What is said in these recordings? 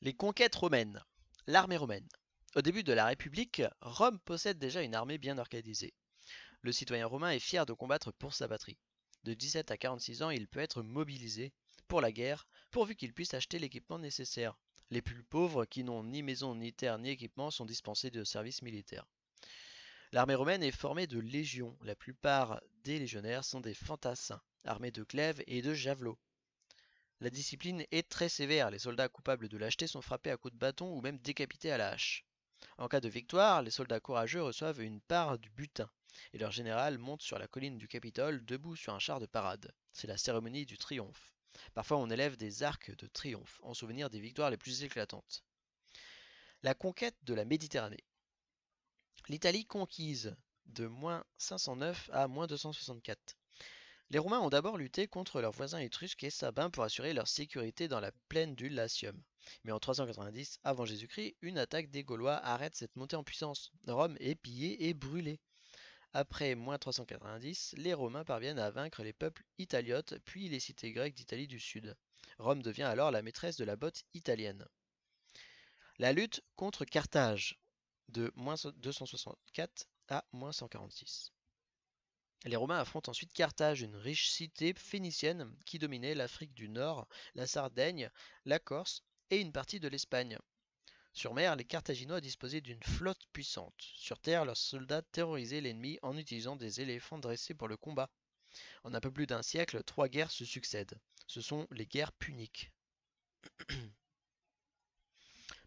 Les conquêtes romaines. L'armée romaine. Au début de la République, Rome possède déjà une armée bien organisée. Le citoyen romain est fier de combattre pour sa patrie. De 17 à 46 ans, il peut être mobilisé pour la guerre, pourvu qu'il puisse acheter l'équipement nécessaire. Les plus pauvres, qui n'ont ni maison, ni terre, ni équipement, sont dispensés de service militaire. L'armée romaine est formée de légions. La plupart des légionnaires sont des fantassins, armés de glaives et de javelots. La discipline est très sévère, les soldats coupables de lâcheté sont frappés à coups de bâton ou même décapités à la hache. En cas de victoire, les soldats courageux reçoivent une part du butin, et leur général monte sur la colline du Capitole debout sur un char de parade. C'est la cérémonie du triomphe. Parfois on élève des arcs de triomphe en souvenir des victoires les plus éclatantes. La conquête de la Méditerranée. L'Italie conquise de -509 à -264. Les Romains ont d'abord lutté contre leurs voisins étrusques et sabins pour assurer leur sécurité dans la plaine du Latium. Mais en 390 avant Jésus-Christ, une attaque des Gaulois arrête cette montée en puissance. Rome est pillée et brûlée. Après -390, les Romains parviennent à vaincre les peuples italiotes puis les cités grecques d'Italie du Sud. Rome devient alors la maîtresse de la botte italienne. La lutte contre Carthage de -264 à -146. Les Romains affrontent ensuite Carthage, une riche cité phénicienne qui dominait l'Afrique du Nord, la Sardaigne, la Corse et une partie de l'Espagne. Sur mer, les Carthaginois disposaient d'une flotte puissante. Sur terre, leurs soldats terrorisaient l'ennemi en utilisant des éléphants dressés pour le combat. En un peu plus d'un siècle, trois guerres se succèdent. Ce sont les guerres puniques.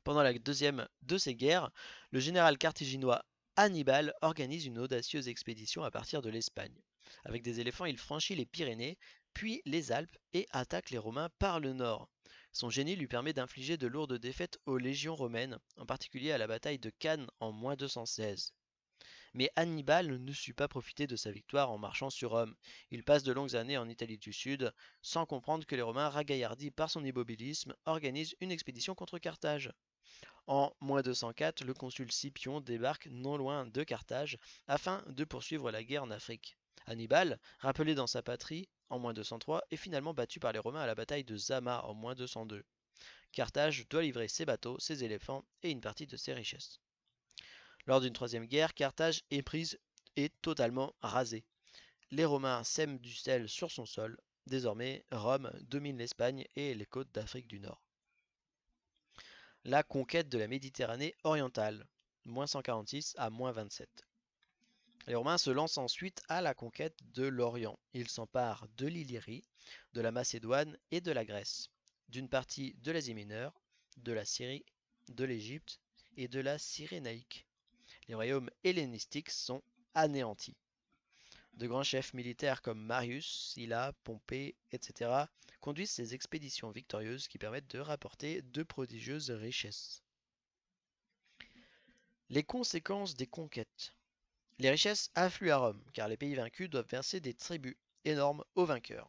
Pendant la deuxième de ces guerres, le général carthaginois Hannibal organise une audacieuse expédition à partir de l'Espagne. Avec des éléphants, il franchit les Pyrénées, puis les Alpes et attaque les Romains par le nord. Son génie lui permet d'infliger de lourdes défaites aux légions romaines, en particulier à la bataille de Cannes en -216. Mais Hannibal ne sut pas profiter de sa victoire en marchant sur Rome. Il passe de longues années en Italie du Sud, sans comprendre que les Romains, ragaillardis par son immobilisme, organisent une expédition contre Carthage. En -204, le consul Scipion débarque non loin de Carthage afin de poursuivre la guerre en Afrique. Hannibal, rappelé dans sa patrie en -203, est finalement battu par les Romains à la bataille de Zama en -202. Carthage doit livrer ses bateaux, ses éléphants et une partie de ses richesses. Lors d'une troisième guerre, Carthage est prise et totalement rasée. Les Romains sèment du sel sur son sol. Désormais, Rome domine l'Espagne et les côtes d'Afrique du Nord. La conquête de la Méditerranée orientale, -146 à -27. Les Romains se lancent ensuite à la conquête de l'Orient. Ils s'emparent de l'Illyrie, de la Macédoine et de la Grèce, d'une partie de l'Asie mineure, de la Syrie, de l'Égypte et de la Cyrénaïque. Les royaumes hellénistiques sont anéantis. De grands chefs militaires comme Marius, Sylla, Pompée, etc. conduisent ces expéditions victorieuses qui permettent de rapporter de prodigieuses richesses. Les conséquences des conquêtes. Les richesses affluent à Rome, car les pays vaincus doivent verser des tributs énormes aux vainqueurs.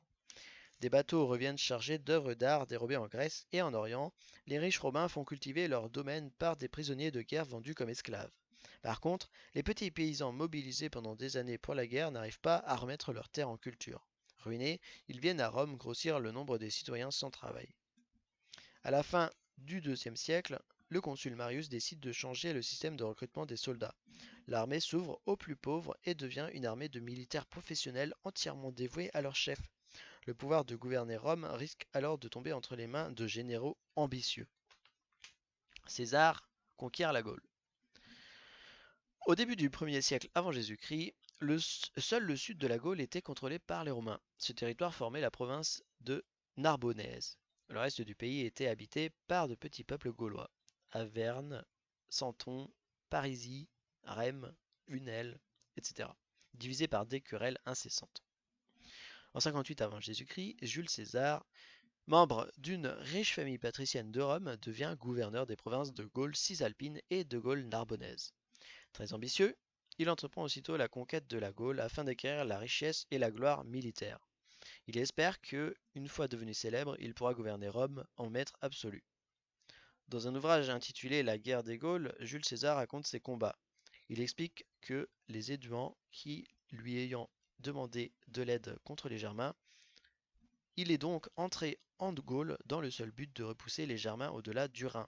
Des bateaux reviennent chargés d'œuvres d'art dérobées en Grèce et en Orient. Les riches romains font cultiver leurs domaines par des prisonniers de guerre vendus comme esclaves. Par contre, les petits paysans mobilisés pendant des années pour la guerre n'arrivent pas à remettre leurs terres en culture. Ruinés, ils viennent à Rome grossir le nombre des citoyens sans travail. À la fin du IIe siècle, le consul Marius décide de changer le système de recrutement des soldats. L'armée s'ouvre aux plus pauvres et devient une armée de militaires professionnels entièrement dévoués à leur chef. Le pouvoir de gouverner Rome risque alors de tomber entre les mains de généraux ambitieux. César conquiert la Gaule. Au début du 1er siècle avant Jésus-Christ, seul le sud de la Gaule était contrôlé par les Romains. Ce territoire formait la province de Narbonnaise. Le reste du pays était habité par de petits peuples gaulois. Averne, Santon, Parisie, Rème, Unel, etc. Divisés par des querelles incessantes. En 58 avant Jésus-Christ, Jules César, membre d'une riche famille patricienne de Rome, devient gouverneur des provinces de Gaule cisalpine et de Gaule narbonnaise. Très ambitieux, il entreprend aussitôt la conquête de la Gaule afin d'acquérir la richesse et la gloire militaire. Il espère que, une fois devenu célèbre, il pourra gouverner Rome en maître absolu. Dans un ouvrage intitulé La guerre des Gaules, Jules César raconte ses combats. Il explique que les Éduans, qui lui ayant demandé de l'aide contre les Germains, Il est donc entré en Gaule dans le seul but de repousser les Germains au-delà du Rhin.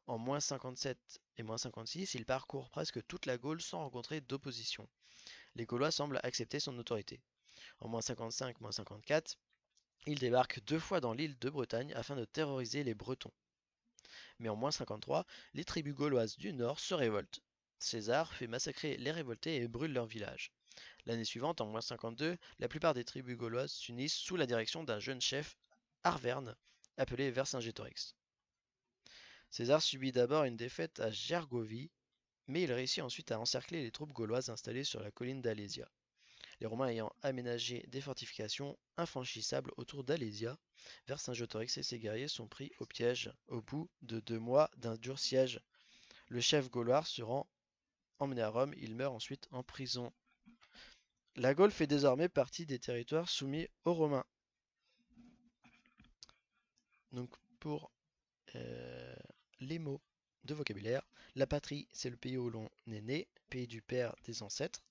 En -57 et -56, il parcourt presque toute la Gaule sans rencontrer d'opposition. Les Gaulois semblent accepter son autorité. En -55-54, il débarque 2 fois dans l'île de Bretagne afin de terroriser les Bretons. Mais en -53, les tribus gauloises du nord se révoltent. César fait massacrer les révoltés et brûle leur village. L'année suivante, en -52, la plupart des tribus gauloises s'unissent sous la direction d'un jeune chef, Arverne, appelé Vercingétorix. César subit d'abord une défaite à Gergovie, mais il réussit ensuite à encercler les troupes gauloises installées sur la colline d'Alésia. Les Romains ayant aménagé des fortifications infranchissables autour d'Alésia, Vercingétorix et ses guerriers sont pris au piège au bout de 2 mois d'un dur siège. Le chef gaulois se rend emmené à Rome, il meurt ensuite en prison. La Gaule fait désormais partie des territoires soumis aux Romains. Donc pour euh, les mots de vocabulaire, la patrie c'est le pays où l'on est né, pays du père des ancêtres.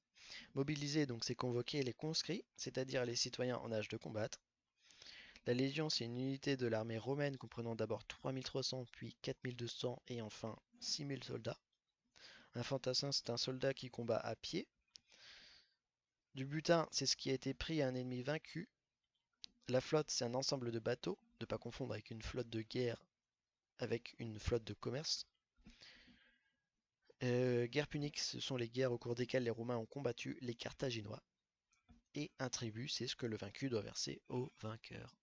Mobiliser donc c'est convoquer les conscrits, c'est-à-dire les citoyens en âge de combattre. La légion c'est une unité de l'armée romaine comprenant d'abord 3300 puis 4200 et enfin 6000 soldats. Un fantassin c'est un soldat qui combat à pied. Du butin c'est ce qui a été pris à un ennemi vaincu. La flotte, c'est un ensemble de bateaux, ne pas confondre avec une flotte de guerre avec une flotte de commerce. Guerre punique, ce sont les guerres au cours desquelles les Romains ont combattu les Carthaginois. Et un tribut, c'est ce que le vaincu doit verser au vainqueur.